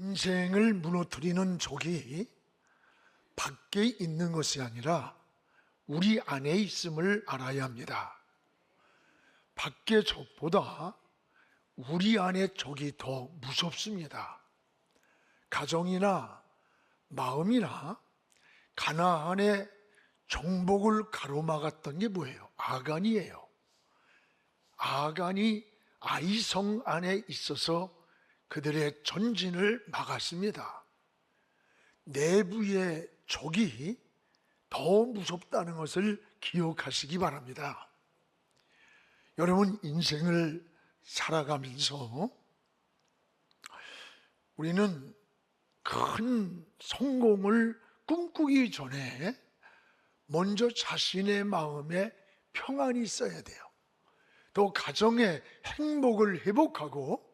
인생을 무너뜨리는 적이 밖에 있는 것이 아니라 우리 안에 있음을 알아야 합니다. 밖의 적보다 우리 안의 적이 더 무섭습니다. 가정이나 마음이나 가나안의 정복을 가로막았던 게 뭐예요? 아간이에요. 아간이 아이성 안에 있어서 그들의 전진을 막았습니다. 내부의 적이 더 무섭다는 것을 기억하시기 바랍니다. 여러분, 인생을 살아가면서 우리는 큰 성공을 꿈꾸기 전에 먼저 자신의 마음에 평안이 있어야 돼요. 또 가정의 행복을 회복하고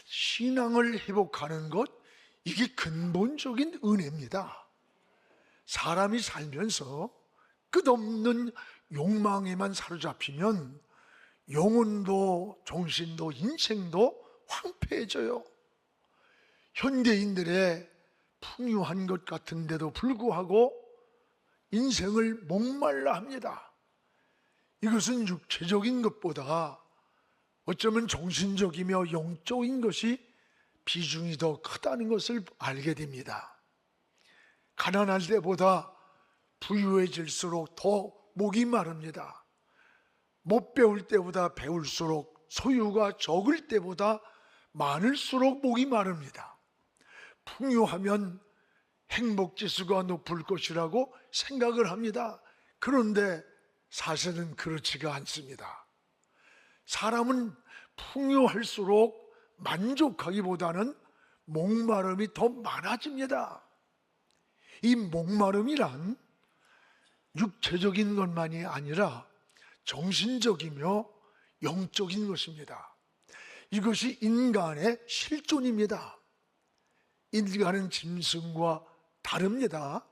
신앙을 회복하는 것, 이게 근본적인 은혜입니다. 사람이 살면서 끝없는 욕망에만 사로잡히면 영혼도 정신도 인생도 황폐해져요. 현대인들의 풍요한 것 같은데도 불구하고 인생을 목말라 합니다. 이것은 육체적인 것보다 어쩌면 정신적이며 영적인 것이 비중이 더 크다는 것을 알게 됩니다. 가난할 때보다 부유해질수록 더 목이 마릅니다. 못 배울 때보다 배울수록, 소유가 적을 때보다 많을수록 목이 마릅니다. 풍요하면 행복지수가 높을 것이라고 생각을 합니다. 그런데 사실은 그렇지가 않습니다. 사람은 풍요할수록 만족하기보다는 목마름이 더 많아집니다. 이 목마름이란 육체적인 것만이 아니라 정신적이며 영적인 것입니다. 이것이 인간의 실존입니다. 인간은 짐승과 다릅니다.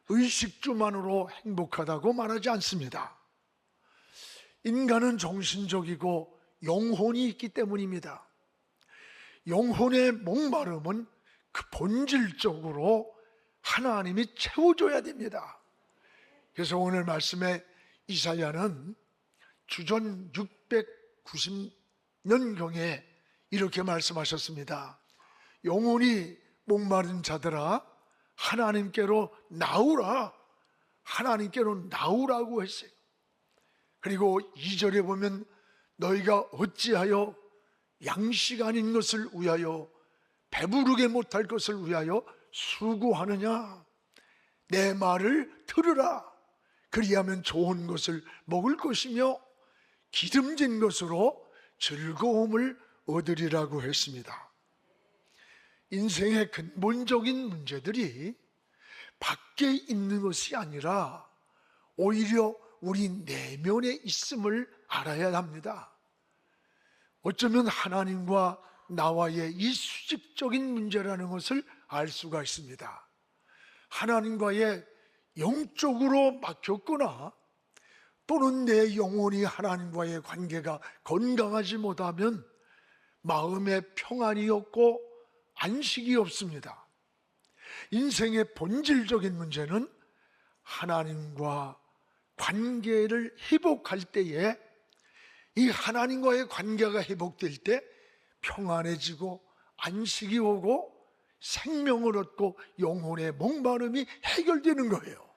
의식주만으로 행복하다고 말하지 않습니다. 인간은 정신적이고 영혼이 있기 때문입니다. 영혼의 목마름은 그 본질적으로 하나님이 채워줘야 됩니다. 그래서 오늘 말씀에 이사야는 주전 690년경에 이렇게 말씀하셨습니다. 영혼이 목마른 자들아 하나님께로 나오라, 하나님께로 나오라고 했어요. 그리고 2절에 보면 너희가 어찌하여 양식 아닌 것을 위하여 배부르게 못할 것을 위하여 수고하느냐. 내 말을 들으라. 그리하면 좋은 것을 먹을 것이며 기름진 것으로 즐거움을 얻으리라고 했습니다. 인생의 근본적인 문제들이 밖에 있는 것이 아니라 오히려 우리 내면에 있음을 알아야 합니다. 어쩌면 하나님과 나와의 이 수직적인 문제라는 것을 알 수가 있습니다. 하나님과의 영적으로 막혔거나 또는 내 영혼이 하나님과의 관계가 건강하지 못하면 마음에 평안이 없고 안식이 없습니다. 인생의 본질적인 문제는 하나님과 관계를 회복할 때에 이 하나님과의 관계가 회복될 때 평안해지고 안식이 오고 생명을 얻고 영혼의 목마름이 해결되는 거예요.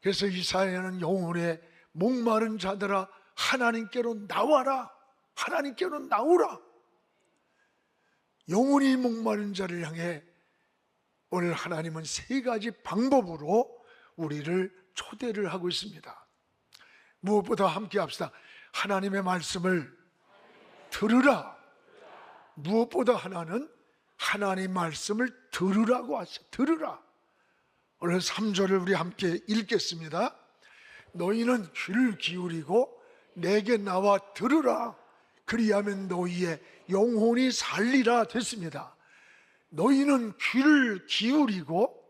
그래서 이사야는 영혼의 목마른 자들아 하나님께로 나와라, 하나님께로 나오라. 영혼이 목마른 자를 향해 오늘 하나님은 3가지 방법으로 우리를 초대를 하고 있습니다. 무엇보다 함께 합시다. 하나님의 말씀을 들으라. 무엇보다 하나는 하나님 말씀을 들으라고 하세요. 들으라. 오늘 3절을 우리 함께 읽겠습니다. 너희는 귀를 기울이고 내게 나와 들으라. 그리하면 너희의 영혼이 살리라 됐습니다. 너희는 귀를 기울이고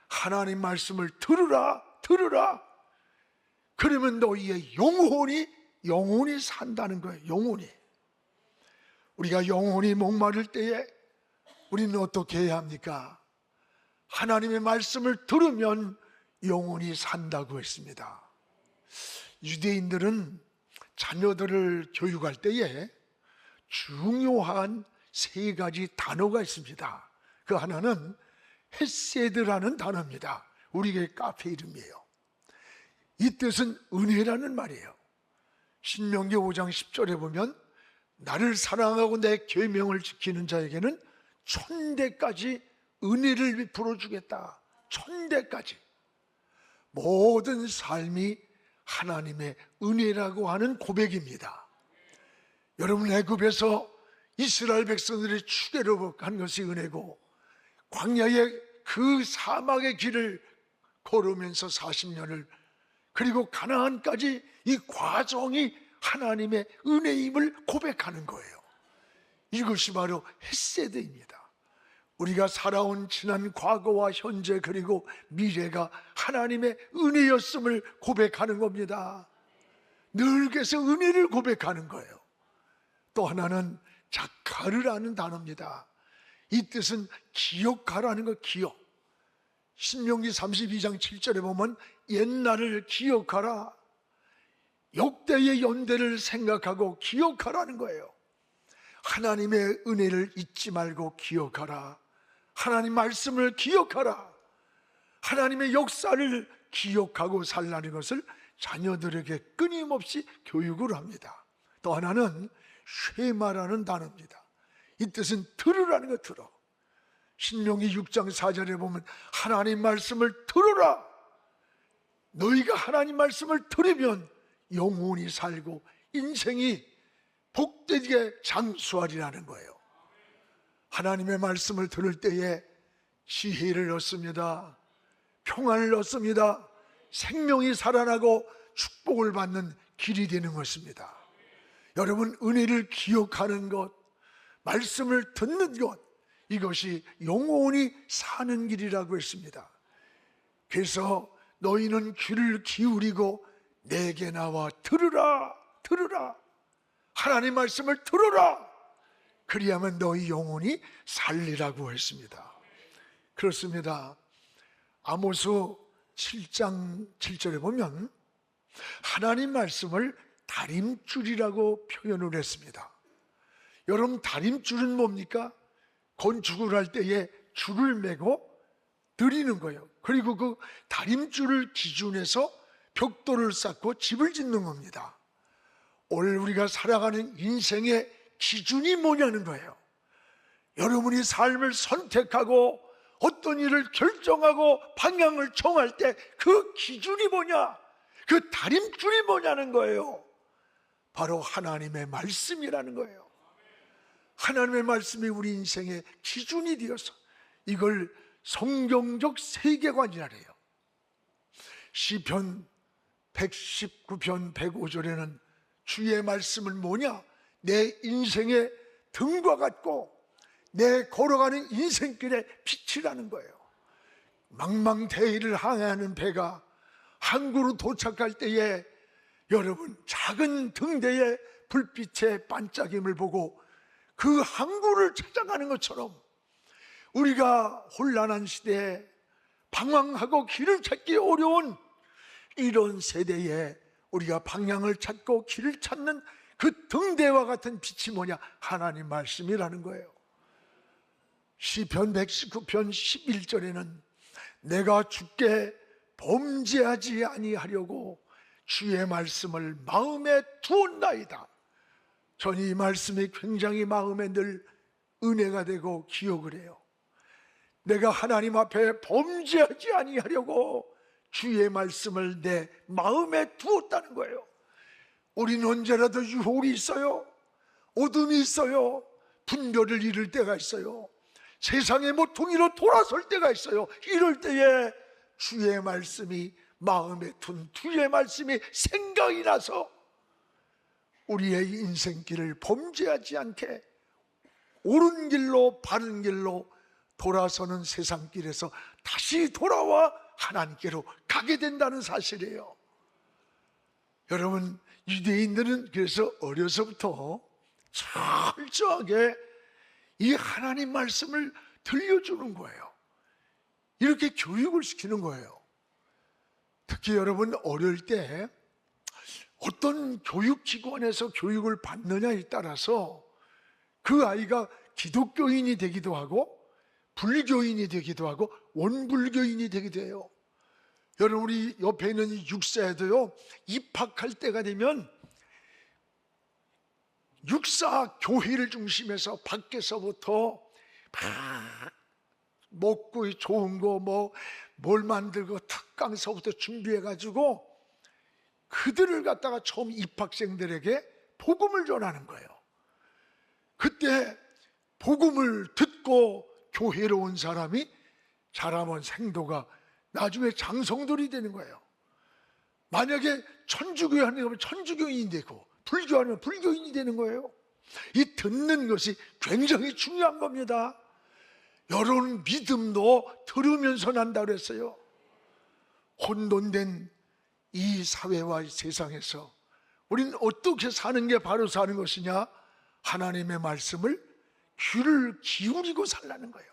하나님 말씀을 들으라. 들으라. 그러면 너희의 영혼이 산다는 거예요. 영혼이. 우리가 영혼이 목마를 때에 우리는 어떻게 해야 합니까? 하나님의 말씀을 들으면 영혼이 산다고 했습니다. 유대인들은 자녀들을 교육할 때에 중요한 세 가지 단어가 있습니다. 그 하나는 헤세드라는 단어입니다. 우리의 카페 이름이에요. 이 뜻은 은혜라는 말이에요. 신명기 5장 10절에 보면 나를 사랑하고 내 계명을 지키는 자에게는 천대까지 은혜를 베풀어 주겠다. 천대까지. 모든 삶이 하나님의 은혜라고 하는 고백입니다. 여러분, 애굽에서 이스라엘 백성들이 추대로 간 것이 은혜고, 광야의 그 사막의 길을 걸으면서 40년을, 그리고 가나안까지 이 과정이 하나님의 은혜임을 고백하는 거예요. 이것이 바로 헤세드입니다. 우리가 살아온 지난 과거와 현재 그리고 미래가 하나님의 은혜였음을 고백하는 겁니다. 늘 그래서 은혜를 고백하는 거예요. 또 하나는 자카르라는 단어입니다. 이 뜻은 기억하라는 거, 기억. 신명기 32장 7절에 보면 옛날을 기억하라, 역대의 연대를 생각하고 기억하라는 거예요. 하나님의 은혜를 잊지 말고 기억하라. 하나님 말씀을 기억하라. 하나님의 역사를 기억하고 살라는 것을 자녀들에게 끊임없이 교육을 합니다. 또 하나는 쉐마라는 단어입니다. 이 뜻은 들으라는 거, 들어. 신명기 6장 4절에 보면 하나님 말씀을 들으라. 너희가 하나님 말씀을 들으면 영혼이 살고 인생이 복되게 장수하리라는 거예요. 하나님의 말씀을 들을 때에 지혜를 얻습니다. 평안을 얻습니다. 생명이 살아나고 축복을 받는 길이 되는 것입니다. 여러분, 은혜를 기억하는 것, 말씀을 듣는 것, 이것이 영원히 사는 길이라고 했습니다. 그래서 너희는 귀를 기울이고 내게 나와 들으라, 들으라. 하나님 말씀을 들으라. 그리하면 너희 영혼이 살리라고 했습니다. 그렇습니다. 아모스 7장 7절에 보면 하나님 말씀을 다림줄이라고 표현을 했습니다. 여러분, 다림줄은 뭡니까? 건축을 할 때에 줄을 매고 드리는 거예요. 그리고 그 다림줄을 기준해서 벽돌을 쌓고 집을 짓는 겁니다. 오늘 우리가 살아가는 인생의 기준이 뭐냐는 거예요. 여러분이 삶을 선택하고 어떤 일을 결정하고 방향을 정할 때 그 기준이 뭐냐, 그 다림줄이 뭐냐는 거예요. 바로 하나님의 말씀이라는 거예요. 하나님의 말씀이 우리 인생의 기준이 되어서 이걸 성경적 세계관이라 해요. 시편 119편 105절에는 주의 말씀은 뭐냐? 내 인생의 등과 같고 내 걸어가는 인생길의 빛이라는 거예요. 망망대해를 항해하는 배가 항구로 도착할 때에 여러분, 작은 등대의 불빛의 반짝임을 보고 그 항구를 찾아가는 것처럼 우리가 혼란한 시대에 방황하고 길을 찾기 어려운 이런 세대에 우리가 방향을 찾고 길을 찾는 그 등대와 같은 빛이 뭐냐? 하나님 말씀이라는 거예요. 시편 119편 11절에는 내가 주께 범죄하지 아니하려고 주의 말씀을 마음에 두었나이다. 전 이 말씀이 굉장히 마음에 늘 은혜가 되고 기억을 해요. 내가 하나님 앞에 범죄하지 아니하려고 주의 말씀을 내 마음에 두었다는 거예요. 우리는 언제라도 유혹이 있어요. 어둠이 있어요. 분별을 잃을 때가 있어요. 세상의 모퉁이로 돌아설 때가 있어요. 이럴 때에 주의 말씀이 마음에 둔 주의 말씀이 생각이 나서 우리의 인생길을 범죄하지 않게 옳은 길로 바른 길로 돌아서는 세상길에서 다시 돌아와 하나님께로 가게 된다는 사실이에요. 여러분, 유대인들은 그래서 어려서부터 철저하게 이 하나님 말씀을 들려주는 거예요. 이렇게 교육을 시키는 거예요. 특히 여러분 어릴 때 어떤 교육기관에서 교육을 받느냐에 따라서 그 아이가 기독교인이 되기도 하고 불교인이 되기도 하고 원불교인이 되기도 해요. 여러분 우리 옆에 있는 6세도요 입학할 때가 되면 육사 교회를 중심해서 밖에서부터 막 먹고 좋은 거 뭘 만들고 특강서부터 준비해가지고 그들을 갖다가 처음 입학생들에게 복음을 전하는 거예요. 그때 복음을 듣고 교회로 온 사람이 자라면 생도가 나중에 장성들이 되는 거예요. 만약에 천주교회 하는 거면 천주교인이 되고 불교하면 불교인이 되는 거예요. 이 듣는 것이 굉장히 중요한 겁니다. 여러분 믿음도 들으면서 난다 그랬어요. 혼돈된 이 사회와 이 세상에서 우리는 어떻게 사는 게 바로 사는 것이냐? 하나님의 말씀을 귀를 기울이고 살라는 거예요.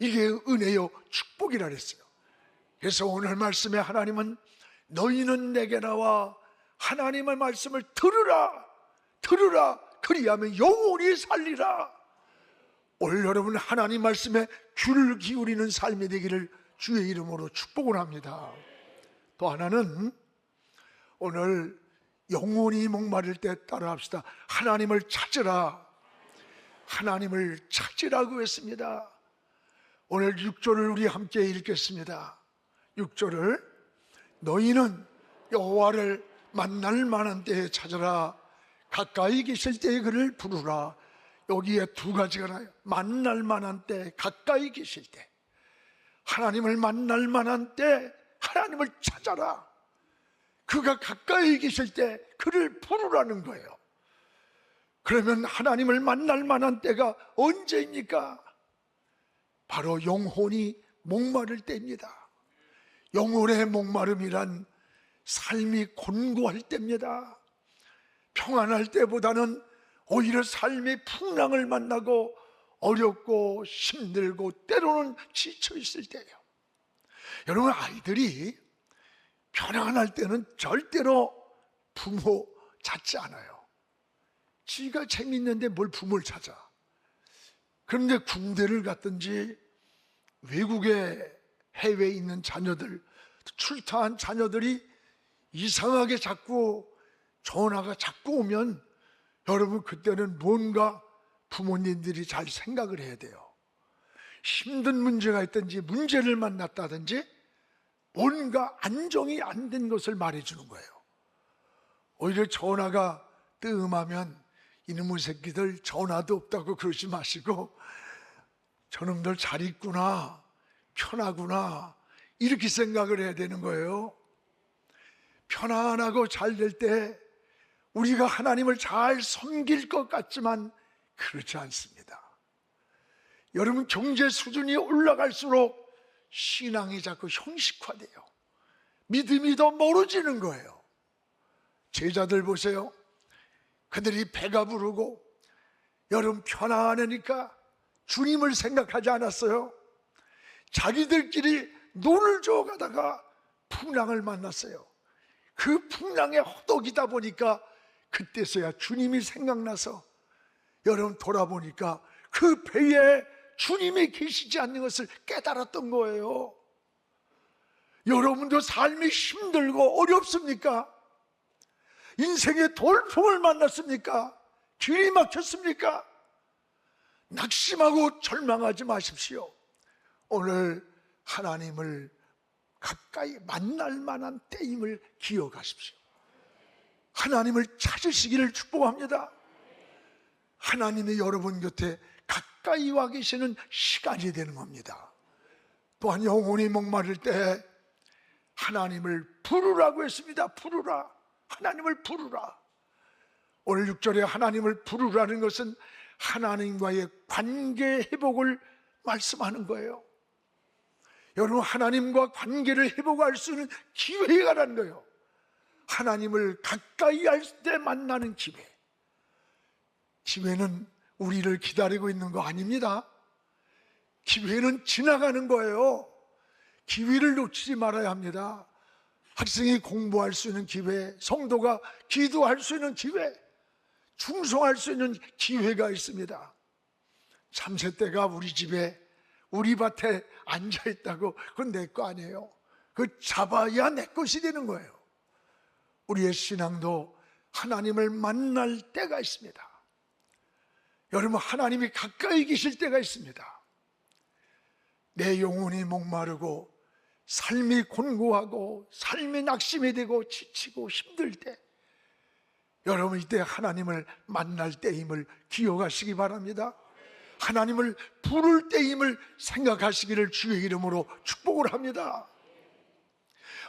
이게 은혜요 축복이라 그랬어요. 그래서 오늘 말씀에 하나님은 너희는 내게 나와 하나님의 말씀을 들으라 들으라 그리하면 영원히 살리라. 오늘 여러분 하나님 말씀에 귀를 기울이는 삶이 되기를 주의 이름으로 축복을 합니다. 또 하나는 오늘 영혼이 목마를 때 따라합시다. 하나님을 찾으라. 하나님을 찾으라고 했습니다. 오늘 6절을 우리 함께 읽겠습니다. 6절을 너희는 여호와를 만날 만한 때에 찾으라. 가까이 계실 때에 그를 부르라. 여기에 두 가지가 나요. 만날 만한 때, 가까이 계실 때. 하나님을 만날 만한 때 하나님을 찾아라. 그가 가까이 계실 때 그를 부르라는 거예요. 그러면 하나님을 만날 만한 때가 언제입니까? 바로 영혼이 목마를 때입니다. 영혼의 목마름이란 삶이 곤고할 때입니다. 평안할 때보다는 오히려 삶의 풍랑을 만나고 어렵고 힘들고 때로는 지쳐 있을 때예요. 여러분 아이들이 편안할 때는 절대로 부모 찾지 않아요. 지가 재밌는데 뭘 부모를 찾아. 그런데 군대를 갔든지 외국에 해외에 있는 자녀들, 출타한 자녀들이 이상하게 자꾸 전화가 자꾸 오면 여러분 그때는 뭔가 부모님들이 잘 생각을 해야 돼요. 힘든 문제가 있든지 문제를 만났다든지 뭔가 안정이 안 된 것을 말해주는 거예요. 오히려 전화가 뜸하면 이놈의 새끼들 전화도 없다고 그러지 마시고 저놈들 잘 있구나, 편하구나 이렇게 생각을 해야 되는 거예요. 편안하고 잘 될 때 우리가 하나님을 잘 섬길 것 같지만 그렇지 않습니다. 여러분 경제 수준이 올라갈수록 신앙이 자꾸 형식화돼요. 믿음이 더 멀어지는 거예요. 제자들 보세요. 그들이 배가 부르고 여러분 편안하니까 주님을 생각하지 않았어요. 자기들끼리 노를 저어 가다가 풍랑을 만났어요. 그 풍랑에 허덕이다 보니까 그때서야 주님이 생각나서 여러분 돌아보니까 그 배에 주님이 계시지 않는 것을 깨달았던 거예요. 여러분도 삶이 힘들고 어렵습니까? 인생의 돌풍을 만났습니까? 길이 막혔습니까? 낙심하고 절망하지 마십시오. 오늘 하나님을 가까이 만날 만한 때임을 기억하십시오. 하나님을 찾으시기를 축복합니다. 하나님이 여러분 곁에 가까이 와 계시는 시간이 되는 겁니다. 또한 영혼이 목마를 때 하나님을 부르라고 했습니다. 부르라. 하나님을 부르라. 오늘 6절에 하나님을 부르라는 것은 하나님과의 관계 회복을 말씀하는 거예요. 여러분 하나님과 관계를 회복할 수 있는 기회가 라는 거예요. 하나님을 가까이 할 때 만나는 기회. 기회는 우리를 기다리고 있는 거 아닙니다. 기회는 지나가는 거예요. 기회를 놓치지 말아야 합니다. 학생이 공부할 수 있는 기회, 성도가 기도할 수 있는 기회, 충성할 수 있는 기회가 있습니다. 참새떼가 우리 집에, 우리 밭에 앉아있다고 그건 내 거 아니에요. 그 잡아야 내 것이 되는 거예요. 우리의 신앙도 하나님을 만날 때가 있습니다. 여러분, 하나님이 가까이 계실 때가 있습니다. 내 영혼이 목마르고 삶이 곤고하고 삶이 낙심이 되고 지치고 힘들 때, 여러분 이때 하나님을 만날 때임을 기억하시기 바랍니다. 하나님을 부를 때임을 생각하시기를 주의 이름으로 축복을 합니다.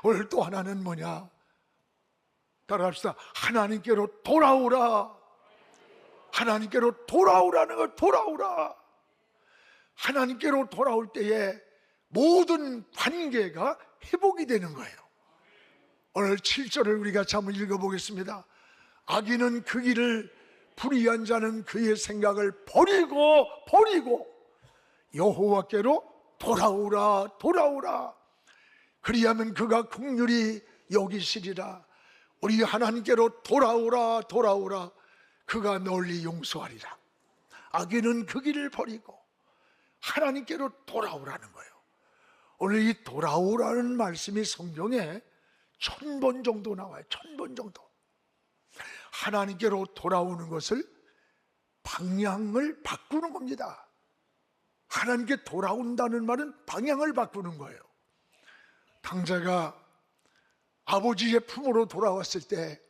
오늘 또 하나는 뭐냐? 따라합시다. 하나님께로 돌아오라. 하나님께로 돌아오라는 거, 돌아오라. 하나님께로 돌아올 때에 모든 관계가 회복이 되는 거예요. 오늘 7절을 우리가 같이 한번 읽어보겠습니다. 악인은 그 길을, 불의한 자는 그의 생각을 버리고 여호와께로 돌아오라, 돌아오라. 그리하면 그가 긍휼히 여기시리라. 우리 하나님께로 돌아오라, 돌아오라. 그가 널리 용서하리라. 악인은 그 길을 버리고 하나님께로 돌아오라는 거예요. 오늘 이 돌아오라는 말씀이 성경에 1000번 정도 나와요. 1000번 정도. 하나님께로 돌아오는 것을 방향을 바꾸는 겁니다. 하나님께 돌아온다는 말은 방향을 바꾸는 거예요. 당자가 아버지의 품으로 돌아왔을 때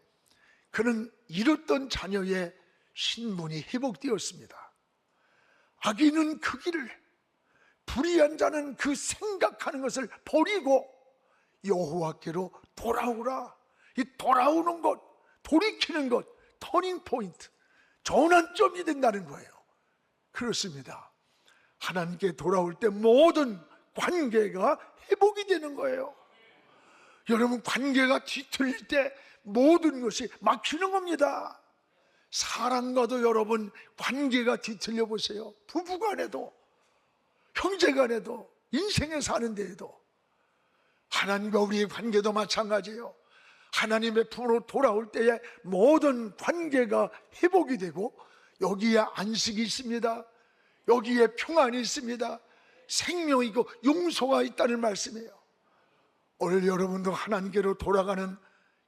그는 잃었던 자녀의 신분이 회복되었습니다. 악인은 그 길을, 불의한 자는 그 생각하는 것을 버리고 여호와께로 돌아오라. 이 돌아오는 것, 돌이키는 것, 터닝 포인트, 전환점이 된다는 거예요. 그렇습니다. 하나님께 돌아올 때 모든 관계가 회복이 되는 거예요. 여러분, 관계가 뒤틀릴 때 모든 것이 막히는 겁니다. 사랑과도 여러분 관계가 뒤틀려 보세요. 부부간에도, 형제간에도, 인생에 사는 데에도. 하나님과 우리의 관계도 마찬가지예요. 하나님의 품으로 돌아올 때에 모든 관계가 회복이 되고 여기에 안식이 있습니다. 여기에 평안이 있습니다. 생명이 있고 용서가 있다는 말씀이에요. 오늘 여러분도 하나님께로 돌아가는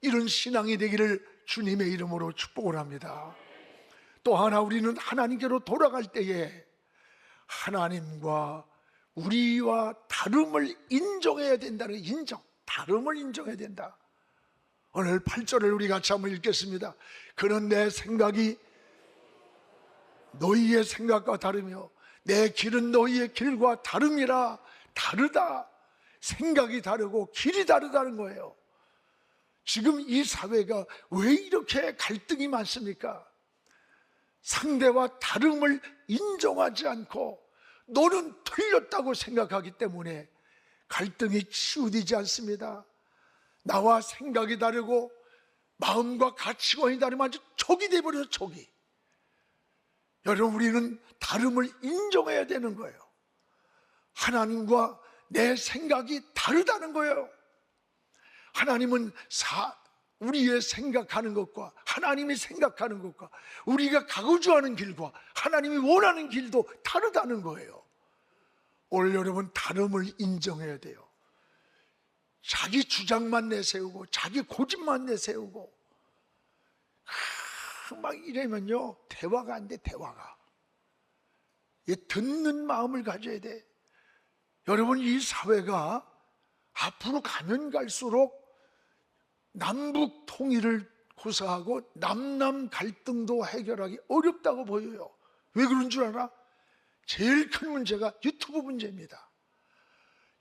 이런 신앙이 되기를 주님의 이름으로 축복을 합니다. 또 하나, 우리는 하나님께로 돌아갈 때에 하나님과 우리와 다름을 인정해야 된다는, 인정, 다름을 인정해야 된다. 오늘 8절을 우리 같이 한번 읽겠습니다. 그는 내 생각이 너희의 생각과 다르며 내 길은 너희의 길과 다름이라. 다르다. 생각이 다르고 길이 다르다는 거예요. 지금 이 사회가 왜 이렇게 갈등이 많습니까? 상대와 다름을 인정하지 않고 너는 틀렸다고 생각하기 때문에 갈등이 치유되지 않습니다. 나와 생각이 다르고 마음과 가치관이 다르면 아주 적이 되어버려요. 적이. 여러분, 우리는 다름을 인정해야 되는 거예요. 하나님과 내 생각이 다르다는 거예요. 하나님은 우리의 생각하는 것과 하나님이 생각하는 것과 우리가 가고자 하는 길과 하나님이 원하는 길도 다르다는 거예요. 오늘 여러분, 다름을 인정해야 돼요. 자기 주장만 내세우고 자기 고집만 내세우고 막 이러면요, 대화가 안 돼. 대화가. 듣는 마음을 가져야 돼. 여러분, 이 사회가 앞으로 가면 갈수록 남북 통일을 구사하고 남남 갈등도 해결하기 어렵다고 보여요. 왜 그런 줄 알아? 제일 큰 문제가 유튜브 문제입니다.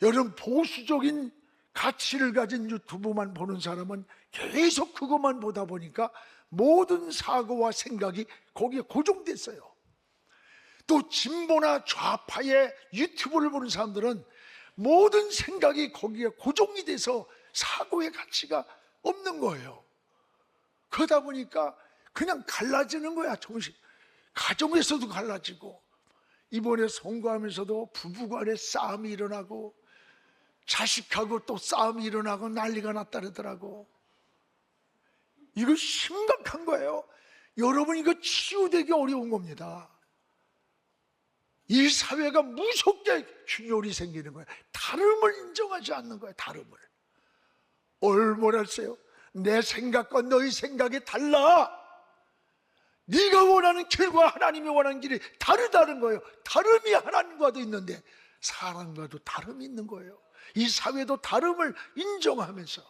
여러분, 보수적인 가치를 가진 유튜브만 보는 사람은 계속 그것만 보다 보니까 모든 사고와 생각이 거기에 고정됐어요. 또 진보나 좌파의 유튜브를 보는 사람들은 모든 생각이 거기에 고정이 돼서 사고의 가치가 없는 거예요. 그러다 보니까 그냥 갈라지는 거야, 조금씩. 가정에서도 갈라지고, 이번에 선거하면서도 부부간에 싸움이 일어나고, 자식하고 또 싸움이 일어나고 난리가 났다 그러더라고. 이거 심각한 거예요. 여러분, 이거 치유되기 어려운 겁니다. 이 사회가 무섭게 균열이 생기는 거예요. 다름을 인정하지 않는 거예요. 다름을. 얼마나 했어요? 내 생각과 너희 생각이 달라. 네가 원하는 길과 하나님이 원하는 길이 다르다는 거예요. 다름이 하나님과도 있는데 사람과도 다름이 있는 거예요. 이 사회도 다름을 인정하면서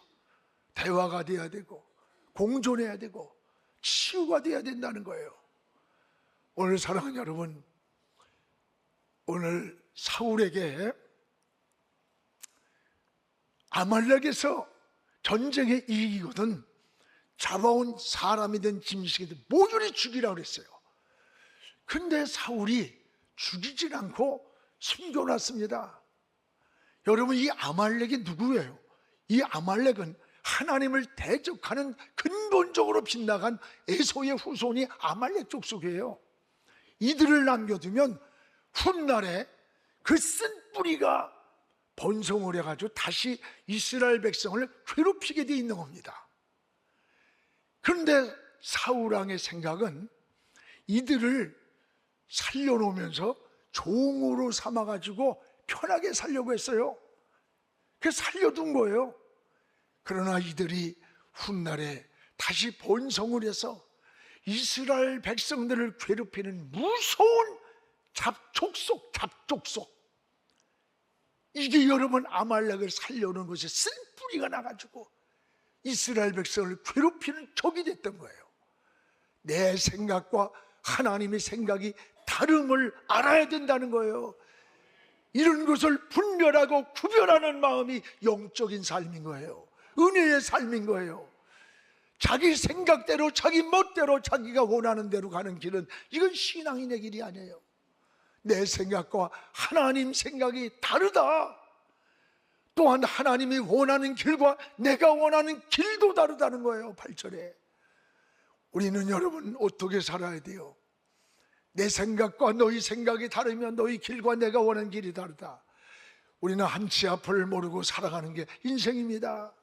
대화가 돼야 되고 공존해야 되고 치유가 돼야 된다는 거예요. 오늘 사랑하는 여러분, 오늘 사울에게 아말렉에서 전쟁에 이기거든 잡아온 사람이든 짐승이든 모조리 죽이라고 그랬어요. 근데 사울이 죽이질 않고 숨겨놨습니다. 여러분, 이 아말렉이 누구예요? 이 아말렉은 하나님을 대적하는 근본적으로 빗나간 에서의 후손이 아말렉 족속이에요. 이들을 남겨두면 훗날에 그 쓴 뿌리가 번성을 해가지고 다시 이스라엘 백성을 괴롭히게 돼 있는 겁니다. 그런데 사울왕의 생각은 이들을 살려놓으면서 종으로 삼아가지고 편하게 살려고 했어요. 그래서 살려둔 거예요. 그러나 이들이 훗날에 다시 번성을 해서 이스라엘 백성들을 괴롭히는 무서운 잡족속, 이게 여러분 아말렉을 살려놓은 것이 쓴 뿌리가 나가지고 이스라엘 백성을 괴롭히는 적이 됐던 거예요. 내 생각과 하나님의 생각이 다름을 알아야 된다는 거예요. 이런 것을 분별하고 구별하는 마음이 영적인 삶인 거예요. 은혜의 삶인 거예요. 자기 생각대로 자기 멋대로 자기가 원하는 대로 가는 길은 이건 신앙인의 길이 아니에요. 내 생각과 하나님 생각이 다르다. 또한 하나님이 원하는 길과 내가 원하는 길도 다르다는 거예요. 8절에 우리는 여러분 어떻게 살아야 돼요? 내 생각과 너희 생각이 다르면 너희 길과 내가 원하는 길이 다르다. 우리는 한치 앞을 모르고 살아가는 게 인생입니다.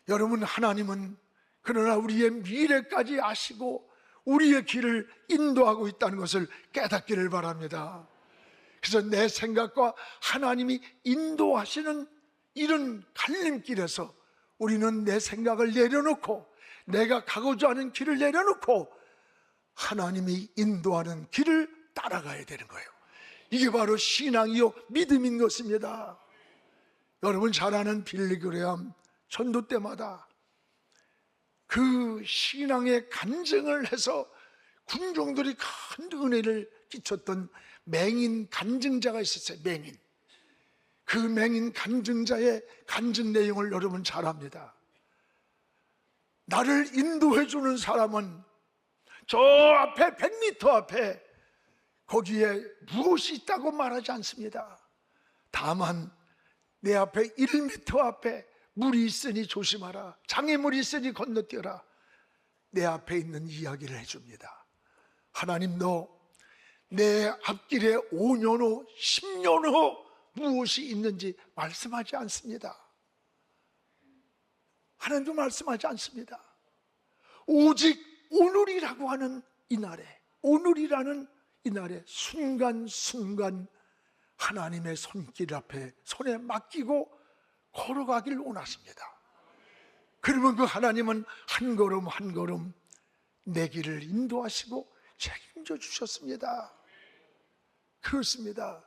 여러분, 하나님은 그러나 우리의 미래까지 아시고 우리의 길을 인도하고 있다는 것을 깨닫기를 바랍니다. 그래서 내 생각과 하나님이 인도하시는 이런 갈림길에서 우리는 내 생각을 내려놓고 내가 가고자 하는 길을 내려놓고 하나님이 인도하는 길을 따라가야 되는 거예요. 이게 바로 신앙이요 믿음인 것입니다. 여러분 잘 아는 빌리 그레함 전도 때마다 그 신앙의 간증을 해서 군종들이 큰 은혜를 끼쳤던 맹인 간증자가 있었어요. 맹인. 그 맹인 간증자의 간증 내용을 여러분 잘 압니다. 나를 인도해 주는 사람은 저 앞에 100m 앞에 거기에 무엇이 있다고 말하지 않습니다. 다만 내 앞에 1m 앞에 물이 있으니 조심하라, 장애물이 있으니 건너뛰어라, 내 앞에 있는 이야기를 해줍니다. 하나님, 너 내 앞길에 5년 후 10년 후 무엇이 있는지 말씀하지 않습니다. 하나님도 말씀하지 않습니다. 오직 오늘이라고 하는 이날에, 오늘이라는 이날에 순간순간 하나님의 손길 앞에 손에 맡기고 걸어가길 원하십니다. 그러면 그 하나님은 한 걸음 한 걸음 내 길을 인도하시고 책임져 주셨습니다. 그렇습니다.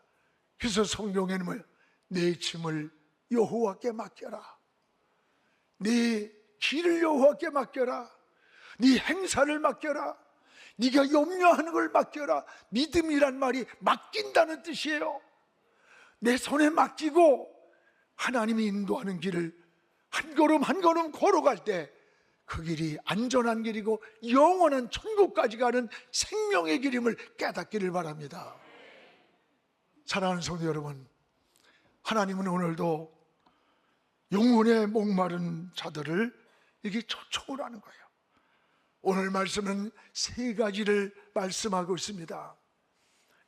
그래서 성경에는 내 짐을 여호와께 맡겨라, 네 길을 여호와께 맡겨라, 네 행사를 맡겨라, 네가 염려하는 걸 맡겨라. 믿음이란 말이 맡긴다는 뜻이에요. 내 손에 맡기고 하나님이 인도하는 길을 한 걸음 한 걸음 걸어갈 때 그 길이 안전한 길이고 영원한 천국까지 가는 생명의 길임을 깨닫기를 바랍니다. 사랑하는 성도 여러분, 하나님은 오늘도 영혼에 목마른 자들을 이렇게 초청을 하는 거예요. 오늘 말씀은 세 가지를 말씀하고 있습니다.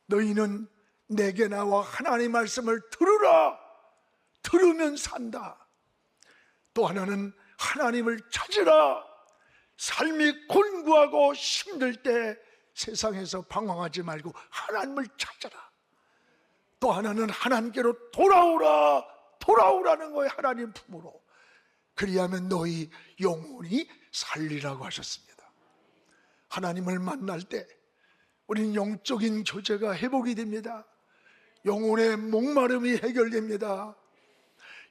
너희는 내게 나와 하나님의 말씀을 들으라. 들으면 산다. 또 하나는 하나님을 찾으라. 삶이 곤고하고 힘들 때 세상에서 방황하지 말고 하나님을 찾아라. 또 하나는 하나님께로 돌아오라. 돌아오라는 거예요. 하나님 품으로. 그리하면 너희 영혼이 살리라고 하셨습니다. 하나님을 만날 때 우리는 영적인 교제가 회복이 됩니다. 영혼의 목마름이 해결됩니다.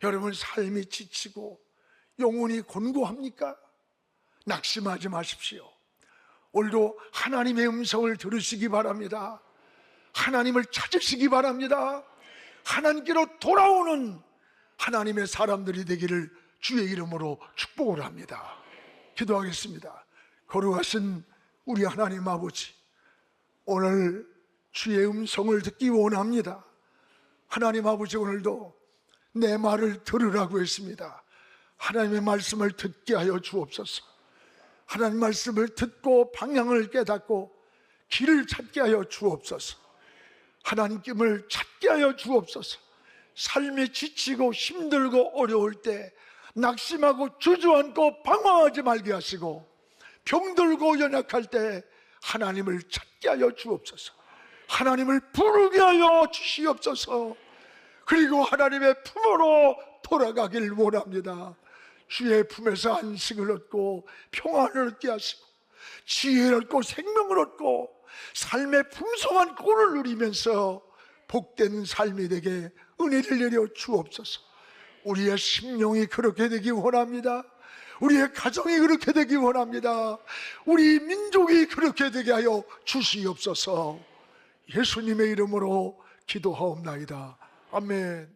여러분, 삶이 지치고 영혼이 곤고합니까? 낙심하지 마십시오. 오늘도 하나님의 음성을 들으시기 바랍니다. 하나님을 찾으시기 바랍니다. 하나님께로 돌아오는 하나님의 사람들이 되기를 주의 이름으로 축복을 합니다. 기도하겠습니다. 거룩하신 우리 하나님 아버지, 오늘 주의 음성을 듣기 원합니다. 하나님 아버지, 오늘도 내 말을 들으라고 했습니다. 하나님의 말씀을 듣게 하여 주옵소서. 하나님 말씀을 듣고 방향을 깨닫고 길을 찾게 하여 주옵소서. 하나님께를 찾게 하여 주옵소서. 삶이 지치고 힘들고 어려울 때 낙심하고 주저앉고 방황하지 말게 하시고, 병들고 연약할 때 하나님을 찾게 하여 주옵소서. 하나님을 부르게 하여 주시옵소서. 그리고 하나님의 품으로 돌아가길 원합니다. 주의 품에서 안식을 얻고 평안을 얻게 하시고 지혜를 얻고 생명을 얻고 삶의 풍성한 꼴을 누리면서 복된 삶이 되게 은혜를 내려 주옵소서. 우리의 심령이 그렇게 되기 원합니다. 우리의 가정이 그렇게 되기 원합니다. 우리 민족이 그렇게 되게 하여 주시옵소서. 예수님의 이름으로 기도하옵나이다. 아멘.